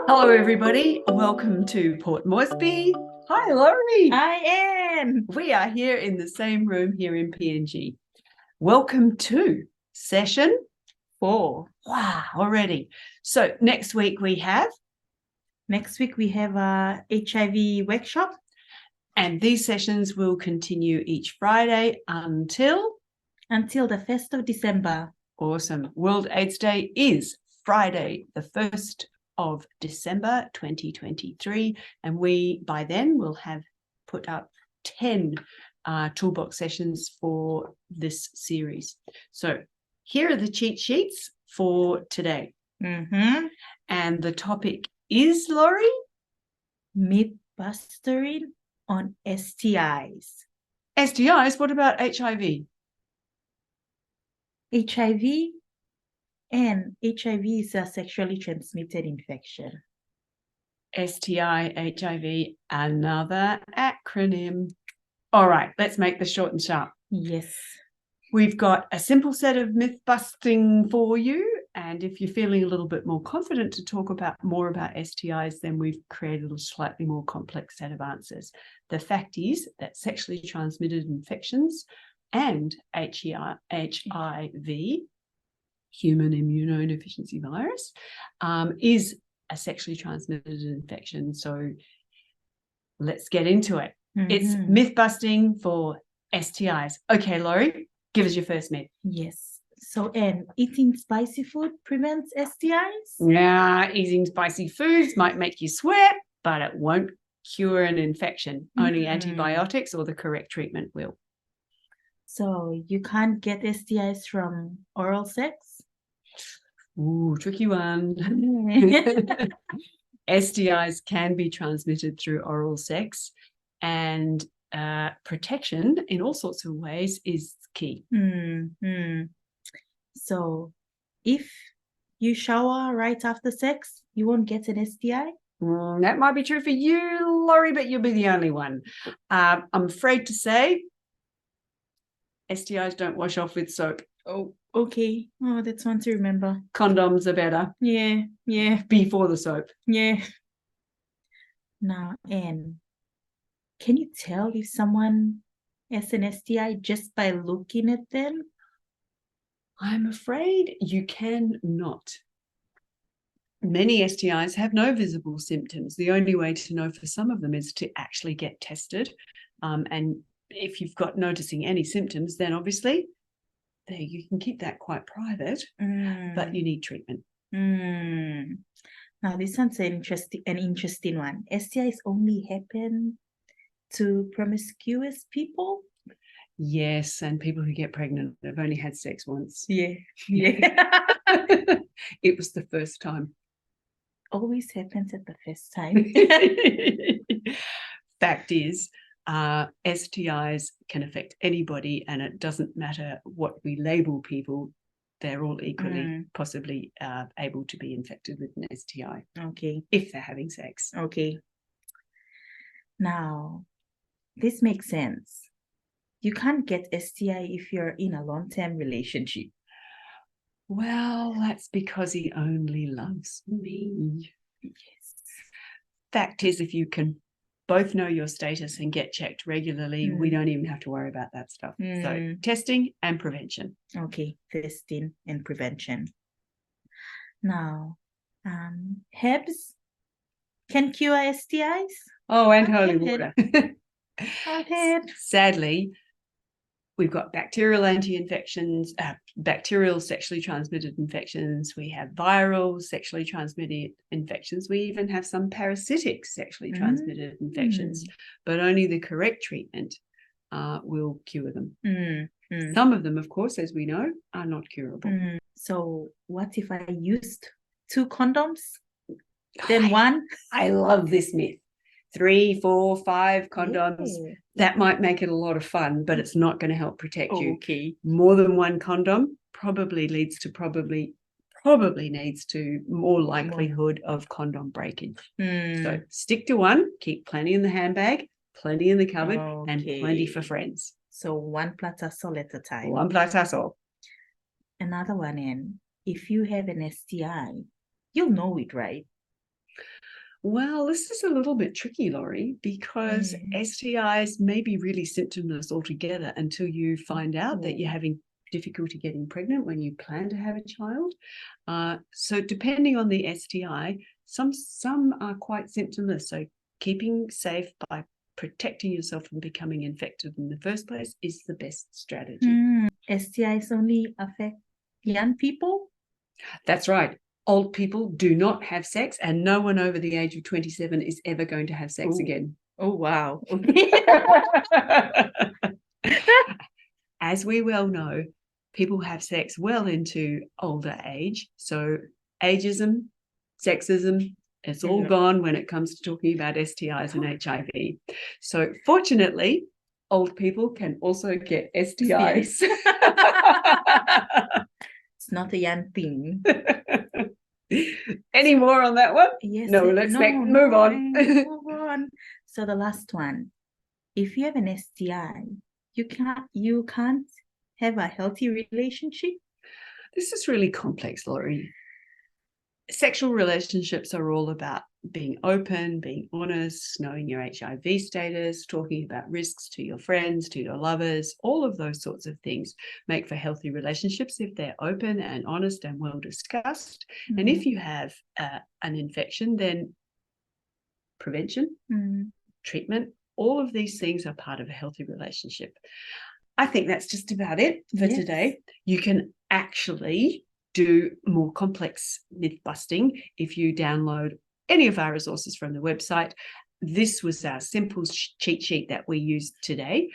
Hello, everybody. Welcome to Port Moresby. Hi, Laurie. I am. We are here in the same room here in PNG. Welcome to session 4. Wow, already. So next week we have a HIV workshop. And these sessions will continue each Friday until the 1st of December. Awesome. World AIDS Day is Friday, the 1st of December 2023. And we, by then, will have put up 10 toolbox sessions for this series. So here are the cheat sheets for today. And the topic is, Laurie? Myth-busting on STIs. STIs? What about HIV? HIV is a sexually transmitted infection. STI, HIV, another acronym. All right, let's make this short and sharp. Yes. We've got a simple set of myth busting for you. And if you're feeling a little bit more confident to talk more about STIs, then we've created a slightly more complex set of answers. The fact is that sexually transmitted infections and HIV, human immunodeficiency virus, is a sexually transmitted infection. So let's get into it. It's myth busting for STIs. Okay, Laurie, give us your first myth. Yes. So, eating spicy food prevents STIs? Yeah, eating spicy foods might make you sweat, but it won't cure an infection. Only antibiotics or the correct treatment will. So you can't get STIs from oral sex? Ooh, tricky one. STIs can be transmitted through oral sex, and protection in all sorts of ways is key. So if you shower right after sex, you won't get an STI? That might be true for you, Laurie, but you'll be the only one. I'm afraid to say STIs don't wash off with soap. Oh, okay. Oh, that's one to remember. Condoms are better. Yeah. Before the soap. Yeah. Now, Anne, can you tell if someone has an STI just by looking at them? I'm afraid you cannot. Many STIs have no visible symptoms. The only way to know for some of them is to actually get tested. And if you've got noticing any symptoms, then obviously you can keep that quite private, but you need treatment. Now, this one's an interesting one. STIs only happen to promiscuous people? Yes, and people who get pregnant have only had sex once. Yeah. It was the first time. Always happens at the first time. Fact is, STIs can affect anybody, and it doesn't matter what we label people. They're all equally possibly able to be infected with an STI. Okay. If they're having sex. Okay. Now, this makes sense. You can't get STI if you're in a long-term relationship. Well, that's because he only loves me. Yes. Fact is, if you can both know your status and get checked regularly, we don't even have to worry about that stuff. So testing and prevention. Okay, testing and prevention. Now, herbs can cure STIs? Oh, and holy water. Sadly, we've got bacterial anti-infections, bacterial sexually transmitted infections. We have viral sexually transmitted infections. We even have some parasitic sexually transmitted infections, but only the correct treatment will cure them. Some of them, of course, as we know, are not curable. So what if I used 2 condoms? Then one? I love this myth. 3, 4, 5 condoms. Yeah. That might make it a lot of fun, but it's not going to help protect you. Okay. More than one condom probably needs to more likelihood of condom breakage. So stick to one, keep plenty in the handbag, plenty in the cupboard, and plenty for friends. So 1 platasol at a time. 1 platasol. Another one, if you have an STI, you'll know it, right? Well, this is a little bit tricky, Laurie, because STIs may be really symptomless altogether until you find out that you're having difficulty getting pregnant when you plan to have a child. So depending on the STI, some are quite symptomless. So keeping safe by protecting yourself from becoming infected in the first place is the best strategy. STIs only affect young people? That's right. Old people do not have sex, and no one over the age of 27 is ever going to have sex again. Oh, wow. As we well know, people have sex well into older age. So ageism, sexism, it's all gone when it comes to talking about STIs and HIV. So fortunately, old people can also get STIs. It's not a young thing. Any more on that one? Yes. No, let's move on. Move on. So the last one. If you have an STI, you can't have a healthy relationship. This is really complex, Laurie. Sexual relationships are all about being open, being honest, knowing your HIV status, talking about risks to your friends, to your lovers. All of those sorts of things make for healthy relationships if they're open and honest and well discussed. And if you have an infection, then prevention, treatment, all of these things are part of a healthy relationship. I think that's just about it for today. You can actually do more complex myth busting if you download any of our resources from the website. This was our simple cheat sheet that we used today.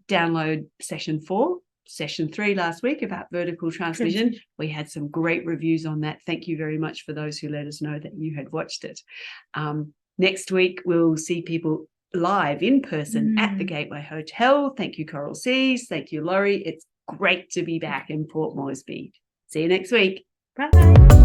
Download session 4, session 3 last week about vertical transmission. We had some great reviews on that. Thank you very much for those who let us know that you had watched it. Next week, we'll see people live in person at the Gateway Hotel. Thank you, Coral Seas. Thank you, Laurie. It's great to be back in Port Moresby. See you next week. Bye.